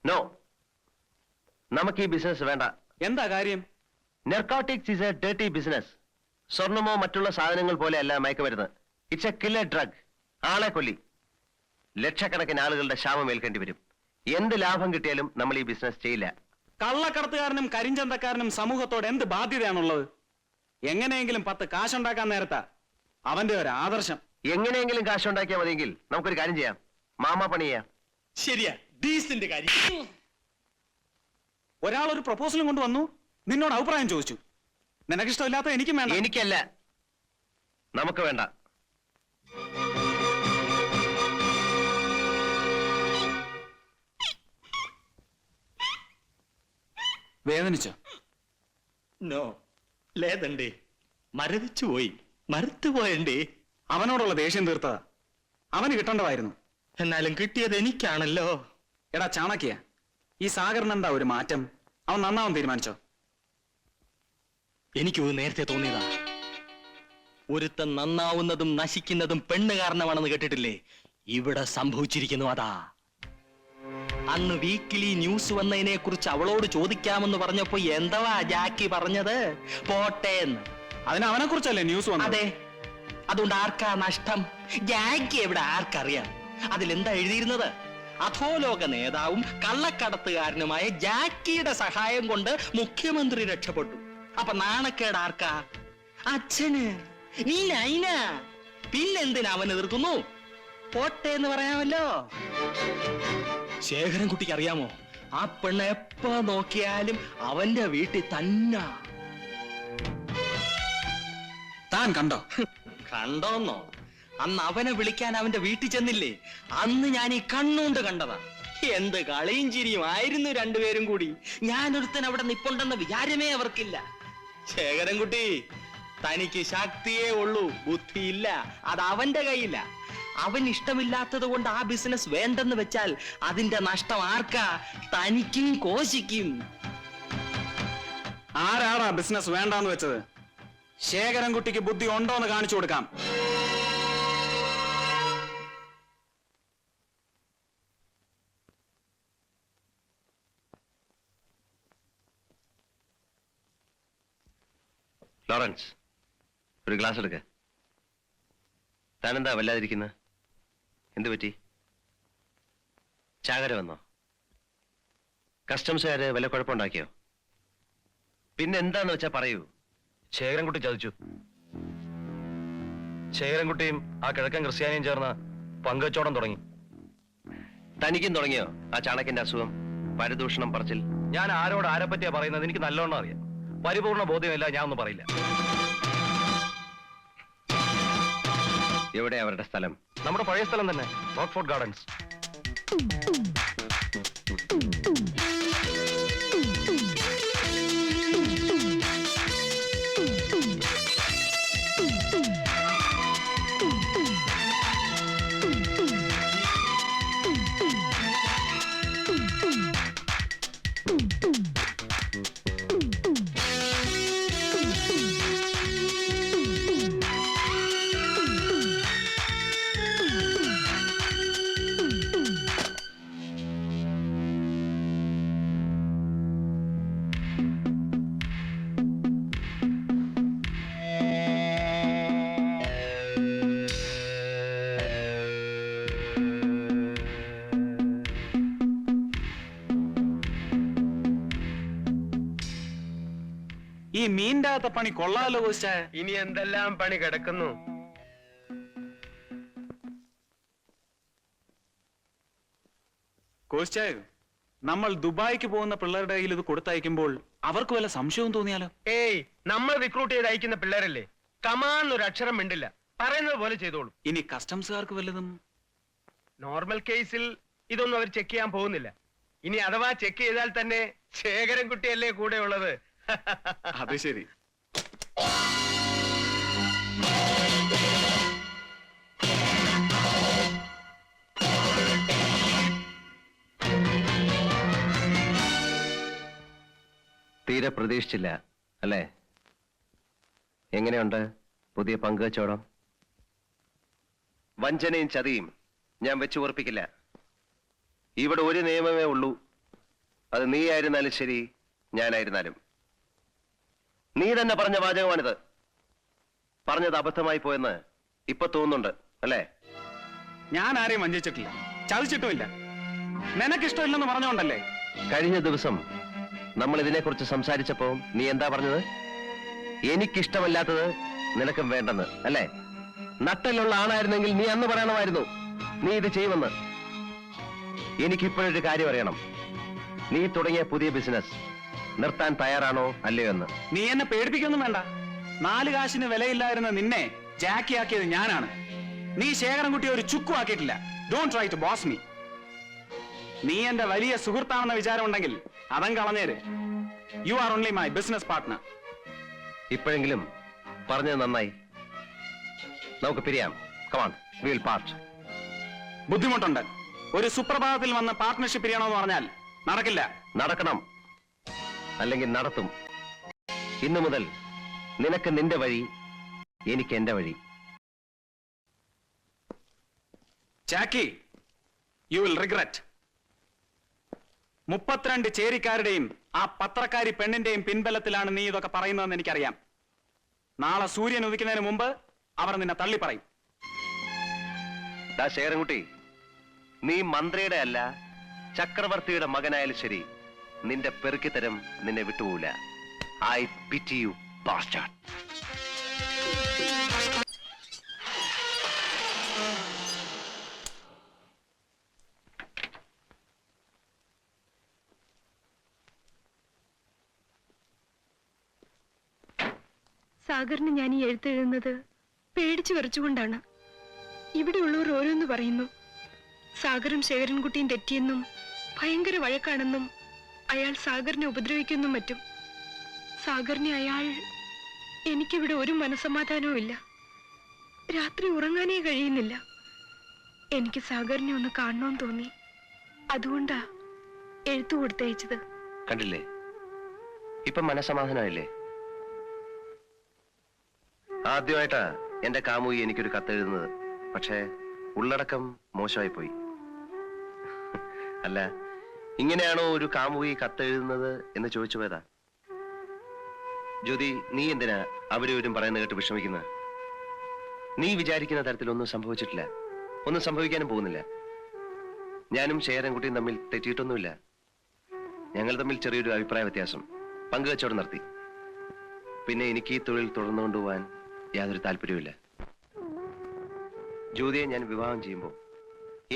No, നമുക്ക് ഈ business വേണ്ട. എന്താ കാര്യം? Narcotics is a dirty business. സ്വർണമോ മറ്റുള്ള സാധനങ്ങൾ പോലെയല്ല മയക്കുമരുന്ന്. It's a killer drug. ആളെ കൊല്ലി. ലക്ഷക്കണക്കിന് ആളുകളുടെ ക്ഷാമം ഏൽക്കേണ്ടി വരും. എന്ത് ലാഭം കിട്ടിയാലും നമ്മൾ ഈ ബിസിനസ് ചെയ്യില്ല. കള്ളക്കടത്തുകാരനും കരിഞ്ചന്തക്കാരനും സമൂഹത്തോട് എന്ത് ബാധ്യതയാണുള്ളത്? എങ്ങനെയെങ്കിലും 10 കാശുണ്ടാക്കാൻ നേരത്താ അവന്റെ ഒരു ആദർശം. എങ്ങനെയെങ്കിലും കാശുണ്ടാക്കിയാൽ മതിയെങ്കിൽ നമുക്കൊരു കാര്യം ചെയ്യാം. മാമാ പണി ചെയ്യാം. ശരിയാ, ഡീസന്റ് കാര്യം. ഒരാൾ ഒരു പ്രപ്പോസലും കൊണ്ടുവന്നു, നിന്നോട് അഭിപ്രായം ചോദിച്ചു. നിനക്കിഷ്ടമില്ലാത്ത എനിക്കും വേണ്ട. എനിക്കല്ല, നമുക്ക് വേണ്ട. വേദനിച്ചോ? നോ, లేదండి. മരവിച്ചു പോയി, മരത്തുപോയണ്ടേ. അവനോടുള്ള ദേഷ്യം തീർത്തതാ. അവന് കിട്ടേണ്ടതായിരുന്നു. എന്നാലും കിട്ടിയത് എനിക്കാണല്ലോ. എടാ ചാണക്യ, ഈ സാഗറിന് എന്താ ഒരു മാറ്റം? അവൻ നന്നാവാൻ തീരുമാനിച്ചോ? എനിക്കത് നേരത്തെ തോന്നിയതാ. ഒരുത്തൻ നന്നാവുന്നതും നശിക്കുന്നതും പെണ്ണ് കാരണമാണെന്ന് കേട്ടിട്ടില്ലേ? ഇവിടെ സംഭവിച്ചിരിക്കുന്നു അതാ. അന്ന് വീക്കിലി ന്യൂസ് വന്നതിനെ കുറിച്ച് അവളോട് ചോദിക്കാമെന്ന് പറഞ്ഞപ്പോ എന്തവാ ജാക്കി പറഞ്ഞത്? പോട്ടേന്ന്. അതിന് അവനെ കുറിച്ചല്ലേ ന്യൂസ് വന്നത്? അതെ. അതുകൊണ്ട് ആർക്കാ നഷ്ടം? ജാക്കി എവിടെ ആർക്കറിയാം? അതിലെന്താ എഴുതിയിരുന്നത്? അധോലോക നേതാവും കള്ളക്കടത്തുകാരനുമായ ജാക്കിയുടെ സഹായം കൊണ്ട് മുഖ്യമന്ത്രി രക്ഷപ്പെട്ടു. അപ്പൊ നാണക്കേട് ആർക്കാ? അച്ഛന്. നീ നൈന. പിന്നെന്തിനാ അവൻ എതിർക്കുന്നു? പോട്ടെ എന്ന് പറയാമല്ലോ. ശേഖരൻകുട്ടിക്ക് അറിയാമോ, ആ പെണ്ണ് എപ്പോ നോക്കിയാലും അവന്റെ വീട്ടിൽ തന്നെ. താൻ കണ്ടോ? കണ്ടോന്നോ? അന്ന് അവനെ വിളിക്കാൻ അവന്റെ വീട്ടിൽ ചെന്നില്ലേ? അന്ന് ഞാൻ ഈ കണ്ണുകൊണ്ട് കണ്ടതാ. എന്ത് കളിയും ചിരിയും ആയിരുന്നു രണ്ടുപേരും കൂടി. ഞാനൊരുത്തൻ അവിടെ നിപ്പുണ്ടെന്ന വിചാരമേ അവർക്കില്ല. ശേഖരൻകുട്ടി, തനിക്ക് ശക്തിയേ ഉള്ളൂ, ബുദ്ധിയില്ല. അത് അവന്റെ കയ്യില്ല. അവൻ ഇഷ്ടമില്ലാത്തത് കൊണ്ട് ആ ബിസിനസ് വേണ്ടെന്ന് വെച്ചാൽ അതിന്റെ നഷ്ടം ആർക്കാ? തനിക്കും കോശിക്കും. ആരാടാ ബിസിനസ് വേണ്ടാന്ന് വെച്ചത്? ശേഖരൻകുട്ടിക്ക് ബുദ്ധി ഉണ്ടോന്ന് കാണിച്ചു കൊടുക്കാം. ലോറൻസ്, ഒരു ഗ്ലാസ് എടുക്ക. താനെന്താ വല്ലാതിരിക്കുന്നത്? എന്തു പറ്റി? ചാകര വന്നോ? കസ്റ്റംസുകാര് വല്ല കുഴപ്പമുണ്ടാക്കിയോ? പിന്നെ എന്താന്ന് വെച്ചാ പറയൂ. ശേഖരൻകുട്ടി ചതിച്ചു. ശേഖരൻകുട്ടിയും ആ കിഴക്കൻ ക്രിസ്ത്യാനിയും ചേർന്ന് പങ്കുവച്ചോടം തുടങ്ങി. തനിക്കും തുടങ്ങിയോ ആ ചാണക്യന്റെ അസുഖം? പരദൂഷണം പറച്ചിൽ. ഞാൻ ആരോട് ആരെ പറ്റിയാ പറയുന്നത് എനിക്ക് നല്ലോണം അറിയാം. പരിപൂർണ ബോധ്യമില്ല, ഞാൻ ഒന്നും പറയില്ല. എവിടെ അവരുടെ സ്ഥലം? നമ്മുടെ പഴയ സ്ഥലം തന്നെ, റോക്ക്ഫോർട്ട് ഗാർഡൻസ്. ഈ മീൻ്റെ അകത്തെ പണി കൊള്ളാലോ കോശ. ഇനി എന്തെല്ലാം പണി കിടക്കുന്നു. കോശായ, നമ്മൾ ദുബായിക്ക് പോകുന്ന പിള്ളേരുടെ കയ്യിൽ ഇത് കൊടുത്തയക്കുമ്പോൾ അവർക്ക് വല്ല സംശയവും തോന്നിയാലോ? ഏയ്, നമ്മൾ റിക്രൂട്ട് ചെയ്ത് അയക്കുന്ന പിള്ളേരല്ലേ, കമാന്നൊരു അക്ഷരം മിണ്ടില്ല, പറയുന്നത് പോലെ ചെയ്തോളൂ. ഇനി കസ്റ്റംസുകാർക്ക് വല്ലതും? നോർമൽ കേസിൽ ഇതൊന്നും അവർ ചെക്ക് ചെയ്യാൻ പോകുന്നില്ല. ഇനി അഥവാ ചെക്ക് ചെയ്താൽ തന്നെ ശേഖരൻകുട്ടിയല്ലേ കൂടെ ഉള്ളത്. അത് ശരി. തീരെ പ്രതീക്ഷിച്ചില്ല അല്ലേ? എങ്ങനെയുണ്ട് പുതിയ പങ്കുവച്ചോടം? വഞ്ചനയും ചതിയും ഞാൻ വെച്ച് ഉറപ്പിക്കില്ല. ഇവിടെ ഒരു നിയമമേ ഉള്ളൂ, അത് നീ ആയിരുന്നാലും ശരി, ഞാനായിരുന്നാലും. നീ തന്നെ പറഞ്ഞ വാചകമാണിത്. പറഞ്ഞത് അബദ്ധമായി പോയെന്ന് ഇപ്പൊ തോന്നുന്നുണ്ട് അല്ലേ? ഞാൻ ആരെയും വഞ്ചിച്ചിട്ടില്ല, ചതിച്ചിട്ടുമില്ല. നിനക്കിഷ്ടമില്ലെന്ന് പറഞ്ഞുകൊണ്ടല്ലേ? കഴിഞ്ഞ ദിവസം നമ്മൾ ഇതിനെക്കുറിച്ച് സംസാരിച്ചപ്പോ നീ എന്താ പറഞ്ഞത്? എനിക്കിഷ്ടമല്ലാത്തത് നിനക്കും വേണ്ടെന്ന് അല്ലേ? നട്ടലുള്ള ആളായിരുന്നെങ്കിൽ നീ അന്ന് പറയണമായിരുന്നു നീ ഇത് ചെയ്യുമെന്ന്. എനിക്കിപ്പോഴൊരു കാര്യം അറിയണം. നീ തുടങ്ങിയ പുതിയ ബിസിനസ് നിർത്താൻ തയ്യാറാണോ അല്ലയോ എന്ന്. നീ എന്നെ പേടിപ്പിക്കൊന്നും വേണ്ട. 4 കാശിന് വിലയില്ലായിരുന്ന നിന്നെ ജാക്കിയാക്കിയത് ഞാനാണ്. നീ ശേഖരൻകുട്ടിയെ ഒരു ചുക്കും ആക്കിയിട്ടില്ല. Don't try to boss me. നീ എന്റെ വലിയ സുഹൃത്താണെന്ന വിചാരം ഉണ്ടെങ്കിൽ അതം കളഞ്ഞേര്. You are only my business partner. ഇപ്പോഴെങ്കിലും പറഞ്ഞത് നന്നായി. നമുക്ക് പിരിയാം. Come on, we will part. ബുദ്ധിമുട്ടുണ്ട്. ഒരു സുപ്രഭാതത്തിൽ വന്ന് പാർട്ട്ണർഷിപ്പ് പിരിയണമെന്ന് പറഞ്ഞാൽ നടക്കില്ല. നടക്കണം, അല്ലെങ്കിൽ നടത്തും. ഇന്നു മുതൽ നിനക്ക് നിന്റെ വഴി, എനിക്ക് എന്റെ വഴി. ജാക്കി, യു വിൽ റിഗ്രറ്റ്. 32 ചേരിക്കാരുടെയും ആ പത്രക്കാരി പെണ്ണിന്റെയും പിൻബലത്തിലാണ് നീ ഇതൊക്കെ പറയുന്നതെന്ന് എനിക്കറിയാം. നാളെ സൂര്യൻ ഉദിക്കുന്നതിന് മുമ്പ് അവർ നിന്നെ തള്ളി പറയും. ശേഖരൻകുട്ടി, നീ മന്ത്രിയുടെ അല്ല ചക്രവർത്തിയുടെ മകനായാലും ശരി, നിന്റെ പെറുക്കിത്തരം നിന്നെ വിട്ടുപോകില്ല. I pity you bastard. സാഗറിന് ഞാൻ ഈ എഴുത്തെഴുതുന്നത് പേടിച്ചു വിറച്ചുകൊണ്ടാണ്. ഇവിടെയുള്ളവർ ഓരോന്ന് പറയുന്നു. സാഗറും ശേഖരൻകുട്ടിയും തെറ്റിയെന്നും ഭയങ്കര വഴക്കാണെന്നും അയാൾ സാഗറിനെ ഉപദ്രവിക്കുന്നും മറ്റും. സാഗറിനെ അയാൾ... എനിക്കിവിടെ ഒരു മനസമാധാനവും ഇല്ല. രാത്രി ഉറങ്ങാനേ കഴിയുന്നില്ല. എനിക്ക് സാഗറിനെ ഒന്ന് കാണണമെന്ന് തോന്നി. അതുകൊണ്ടാ എഴുത്തു കൊടുത്തയച്ചത്. കണ്ടില്ലേ, ഇപ്പൊ മനസമാധാനമില്ലേ? ആദ്യമായിട്ടാ എന്റെ കാമുകി എനിക്കൊരു കത്തെഴുതുന്നത്. പക്ഷേ ഉള്ളടക്കം മോശമായി പോയി. അല്ല, ഇങ്ങനെയാണോ ഒരു കാമുകി കത്തെഴുതുന്നത് എന്ന് ചോദിച്ചു പോയതാ. ജ്യോതി, നീ എന്തിനാ അവരും പറയുന്നത് കേട്ട് വിഷമിക്കുന്നത്? നീ വിചാരിക്കുന്ന തരത്തിലൊന്നും സംഭവിച്ചിട്ടില്ല, ഒന്നും സംഭവിക്കാനും പോകുന്നില്ല. ഞാനും ശേഖരൻകുട്ടിയും തമ്മിൽ തെറ്റിയിട്ടൊന്നുമില്ല. ഞങ്ങൾ തമ്മിൽ ചെറിയൊരു അഭിപ്രായ വ്യത്യാസം, പങ്കുവെച്ചോടെ നിർത്തി. പിന്നെ എനിക്ക് ഈ തൊഴിൽ തുടർന്നു കൊണ്ടുപോകാൻ യാതൊരു താല്പര്യവുമില്ല. ജ്യോതിയെ ഞാൻ വിവാഹം ചെയ്യുമ്പോൾ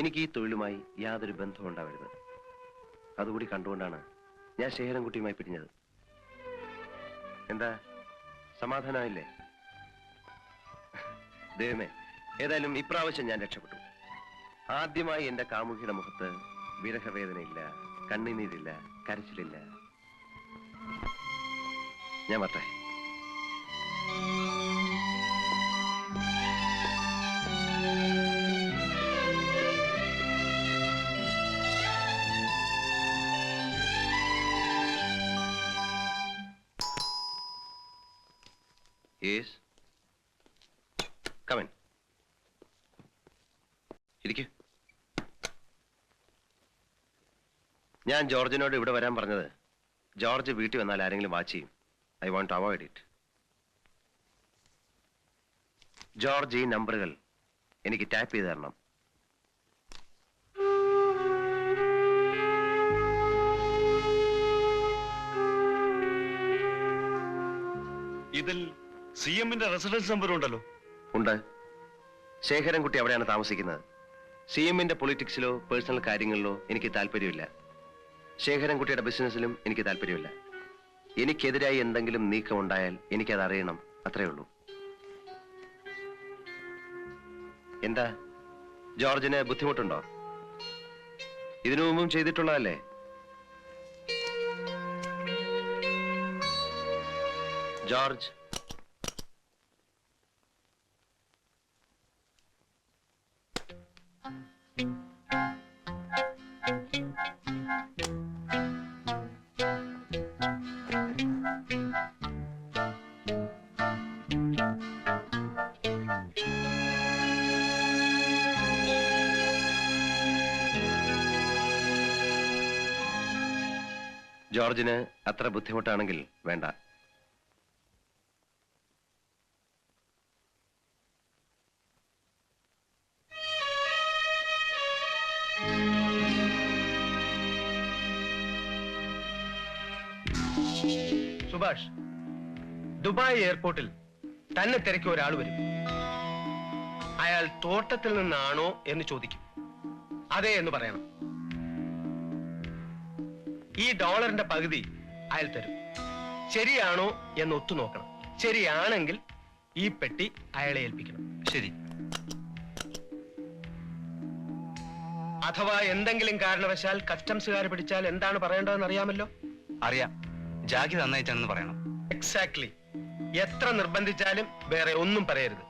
എനിക്ക് ഈ തൊഴിലുമായി യാതൊരു ബന്ധവും ഉണ്ടാവരുത്. അതുകൂടി കണ്ടുകൊണ്ടാണ് ഞാൻ ശേഖരൻകുട്ടിയുമായി പിരിഞ്ഞത്. എന്താ, സമാധാനമായില്ലേ? ദൈവമേ, ഏതായാലും ഇപ്രാവശ്യം ഞാൻ രക്ഷപ്പെട്ടു. ആദ്യമായി എന്റെ കാമുകിയുടെ മുഖത്ത് വിരഹവേദനയില്ല, കണ്ണുനീരില്ല, കരച്ചിലില്ല. ഞാൻ വരട്ടെ. Yes. Come in. ഇരിക്കൂ. ഞാൻ ജോർജിനോട് ഇവിടെ വരാൻ പറഞ്ഞത്, ജോർജ് വീട്ടിൽ വന്നാൽ ആരെങ്കിലും വാച്ച് ചെയ്യും. I want to avoid it. George ഈ നമ്പറുകൾ എനിക്ക് ടാപ്പ് ചെയ്ത് തരണം. ഇതിൽ സി എമ്മിന്റെ റെസിഡൻസ് നമ്പർ ഉണ്ടല്ലോ. ഉണ്ട്. ശേഖരൻകുട്ടി അവിടെയാണ് താമസിക്കുന്നത്. സി എമ്മിന്റെ പൊളിറ്റിക്സിലോ പേഴ്സണൽ കാര്യങ്ങളിലോ എനിക്ക് താല്പര്യമില്ല. ശേഖരൻകുട്ടിയുടെ ബിസിനസ്സിലും എനിക്ക് താല്പര്യമില്ല. എനിക്കെതിരായി എന്തെങ്കിലും നീക്കം ഉണ്ടായാൽ എനിക്കത് അറിയണം, അത്രേ ഉള്ളൂ. എന്താ, ജോർജിന് ബുദ്ധിമുട്ടുണ്ടോ? ഇതിനു മുമ്പും ചെയ്തിട്ടുള്ളതല്ലേ? ജോർജ്, ജോർജിന് അത്ര ബുദ്ധിമുട്ടാണെങ്കിൽ വേണ്ട. സുഭാഷ്, ദുബായ് എയർപോർട്ടിൽ തന്നെ തിരക്കി ഒരാൾ വരും. അയാൾ തോട്ടത്തിൽ നിന്നാണോ എന്ന് ചോദിക്കും. അതെ എന്ന് പറയണം. ഈ ഡോളറിന്റെ പകുതി അയാൾ തരും. ശരിയാണോ എന്ന് ഒത്തു നോക്കണം. ശരിയാണെങ്കിൽ ഈ പെട്ടി അയാളെ ഏൽപ്പിക്കണം. ശരി. അഥവാ എന്തെങ്കിലും കാരണവശാൽ കസ്റ്റംസുകാർ പിടിച്ചാൽ എന്താണ് പറയേണ്ടതെന്ന് അറിയാമല്ലോ. അറിയാം. ജാക്കി നന്നായിട്ടാണെന്ന് പറയണം. എക്സാക്ട്ലി. എത്ര നിർബന്ധിച്ചാലും വേറെ ഒന്നും പറയരുത്.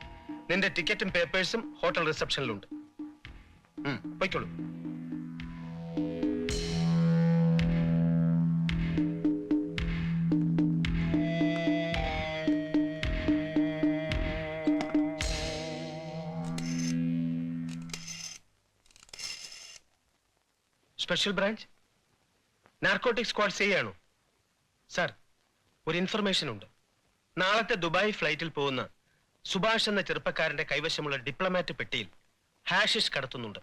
നിന്റെ ടിക്കറ്റും പേപ്പേഴ്സും ഹോട്ടൽ റിസപ്ഷനിലുണ്ട്. പൊയ്ക്കോളൂ. സ്പെഷ്യൽ ബ്രാഞ്ച് നാർക്കോട്ടിക് സ്ക്വാഡ് ചെയ്യാണോ? സാർ, ഒരു ഇൻഫർമേഷൻ ഉണ്ട്. നാളത്തെ ദുബായ് ഫ്ലൈറ്റിൽ പോകുന്ന സുഭാഷ് എന്ന ചെറുപ്പക്കാരന്റെ കൈവശമുള്ള ഡിപ്ലോമാറ്റ് പെട്ടിയിൽ ഹാഷിഷ് കടത്തുന്നുണ്ട്.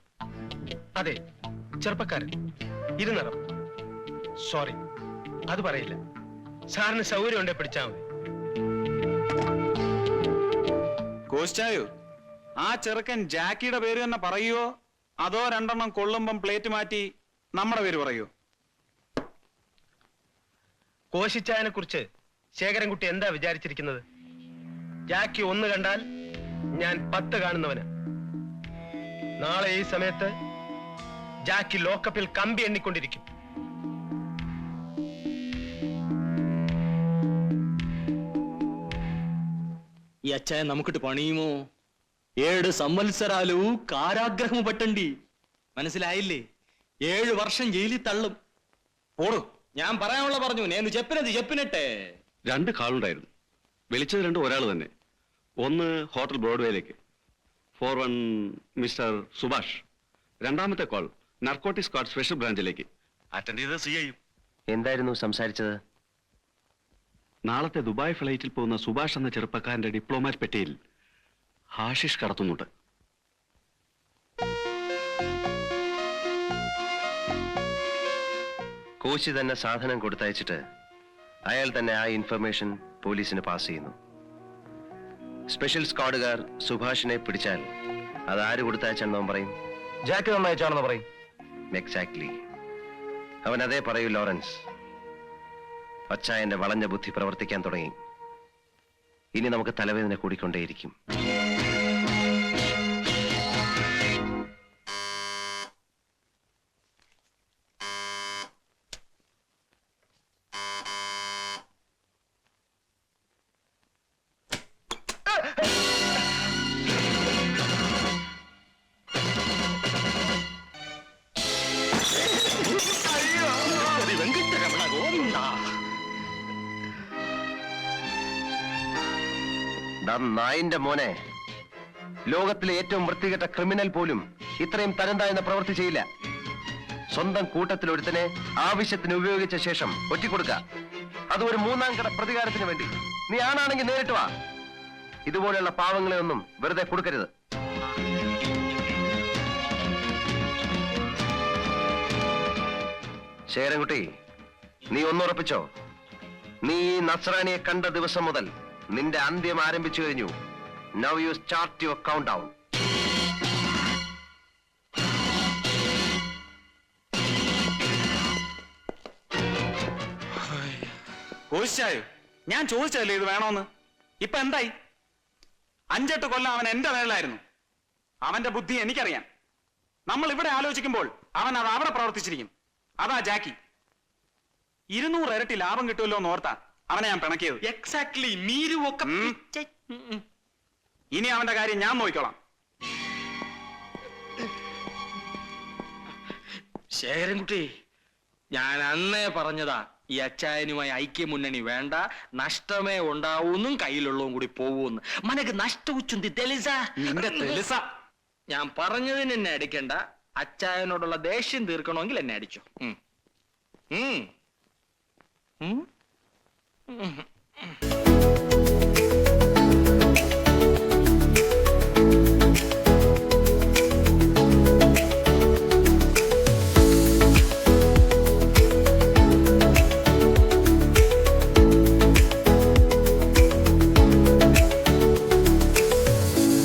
അതെ, ചെറുപ്പക്കാരൻ, ഇരുനിറം. സോറി, അത് പറയില്ല. സാറിന് സൗകര്യം ഉണ്ടെ പിടിച്ചാൽ മതി. കോസ്റ്റായോ, ആ ചെറുക്കൻ ജാക്കിയുടെ പേര് തന്നെ പറയുവോ അതോ രണ്ടെണ്ണം കൊള്ളുമ്പം പ്ലേറ്റ് മാറ്റി നമ്മുടെ പേര് പറയോ? കോശിച്ചായനെ കുറിച്ച് ശേഖരൻകുട്ടി എന്താ വിചാരിച്ചിരിക്കുന്നത്? ജാക്കി 1 കണ്ടാൽ ഞാൻ 10 കാണുന്നവന്. നാളെ ഈ സമയത്ത് ജാക്കി ലോക്കപ്പിൽ കമ്പി എണ്ണിക്കൊണ്ടിരിക്കും. ഈ അച്ചായ നമുക്കിട്ട് പണിയുമോ? 7 సంవత్సరాలు കാരാഗ്രഹം പറ്റണ്ടി. മനസ്സിലായില്ലേ? 7 വർഷം ജയിലിൽ തള്ളും. പോടു, ഞാൻ പറയാനുള്ള പറഞ്ഞു. నేను చెప్పినది చెప్పినట్టే. 2 കാളുണ്ടായിരുന്നു. വിളിച്ചത് 2 ഒരാൾ തന്നെ. ഒന്ന് ഹോട്ടൽ ബ്രോഡ്വേയിലേക്ക്, 41 മിസ്റ്റർ സുഭാഷ്. രണ്ടാമത്തെ കോൾ നർക്കോട്ടിക് സ്ക്വാഡ് സ്പെഷ്യൽ ബ്രാഞ്ചിലേക്ക്. അറ്റൻഡ് ചെയ്ത് CI. എന്തായിരുന്നു സംസാരിച്ചത്? നാളത്തെ ദുബായ് ഫ്ലൈറ്റിൽ പോകുന്ന സുഭാഷ് എന്ന ചെറുപ്പക്കാരന്റെ ഡിപ്ലോമാറ്റ് പെട്ടിയിൽ ഹാഷിഷ് കടത്തുന്നുണ്ട്. കോശി തന്നെ സാധനം കൊടുത്തയച്ചിട്ട് അയാൾ തന്നെ ആ ഇൻഫർമേഷൻ പോലീസിന് പാസ് ചെയ്യുന്നു. സ്പെഷ്യൽ സ്ക്വാഡുകാർ സുഭാഷിനെ പിടിച്ചാൽ അത് ആര് കൊടുത്തയച്ചെന്നവൻ പറയും? ജാക്കി നന്നായിച്ചാണെന്ന് പറയും. എക്സാക്ട്ലി. അവൻ അതേ പറയൂ ലോറൻസ്. അച്ചായന്റെ വളഞ്ഞ ബുദ്ധി പ്രവർത്തിക്കാൻ തുടങ്ങി. ഇനി നമുക്ക് തലവേദന കൂടിക്കൊണ്ടേയിരിക്കും. നായിന്റെ മോനെ, ലോകത്തിലെ ഏറ്റവും വൃത്തികെട്ട ക്രിമിനൽ പോലും ഇത്രയും തരംതാഴ്ന്ന പ്രവൃത്തി ചെയ്യില്ല. സ്വന്തം കൂട്ടത്തിൽ ഒരുത്തനെ ആവശ്യത്തിന് ഉപയോഗിച്ച ശേഷം ഒറ്റിക്കൊടുക്ക. അത് ഒരു 3ാം കട പ്രതികാരത്തിന് വേണ്ടി. നീ ആണാണെങ്കിൽ നേരിട്ട് വാ. ഇതുപോലെയുള്ള പാവങ്ങളെ ഒന്നും വെറുതെ കൊടുക്കരുത്. ശേഖരൻകുട്ടി, നീ ഒന്നുറപ്പിച്ചോ, നീ ഈ നസ്രാണിയെ കണ്ട ദിവസം മുതൽ നിന്റെ അന്ത്യം ആരംഭിച്ചു കഴിഞ്ഞു. Now you start your countdown. കോശിച്ചായോ, ഞാൻ ചോദിച്ചല്ലേ ഇത് വേണോന്ന്. ഇപ്പൊ എന്തായി? 5-8 കൊല്ലം അവൻ എന്റെ മേളിലായിരുന്നു. അവന്റെ ബുദ്ധി എനിക്കറിയാം. നമ്മൾ ഇവിടെ ആലോചിക്കുമ്പോൾ അവൻ അത് അവിടെ പ്രവർത്തിച്ചിരിക്കും. അതാ ജാക്കി. 200 ഇരട്ടി ലാഭം കിട്ടുമല്ലോ എന്ന് ഓർത്താ അവനെ ഞാൻ പിണക്കിയത്. എക്സാക്ട്ലി. നീരും ഒക്കെ ഇനി അവന്റെ കാര്യം ഞാൻ നോക്കിക്കോളാം. ശേഖരൻകുട്ടി, ഞാൻ അന്നേ പറഞ്ഞതാ ഈ അച്ചായനുമായി ഐക്യമുന്നണി വേണ്ട, നഷ്ടമേ ഉണ്ടാവൂന്നും കയ്യിലുള്ളതും കൂടി പോവൂന്ന്. മനക്ക് നഷ്ടവുച്ചുന്തി തെളിസ. നിന്റെ തെളിസ. ഞാൻ പറഞ്ഞതിന് എന്നെ അടിക്കണ്ട. അച്ചായനോടുള്ള ദേഷ്യം തീർക്കണമെങ്കിൽ എന്നെ അടിച്ചു. ഉം?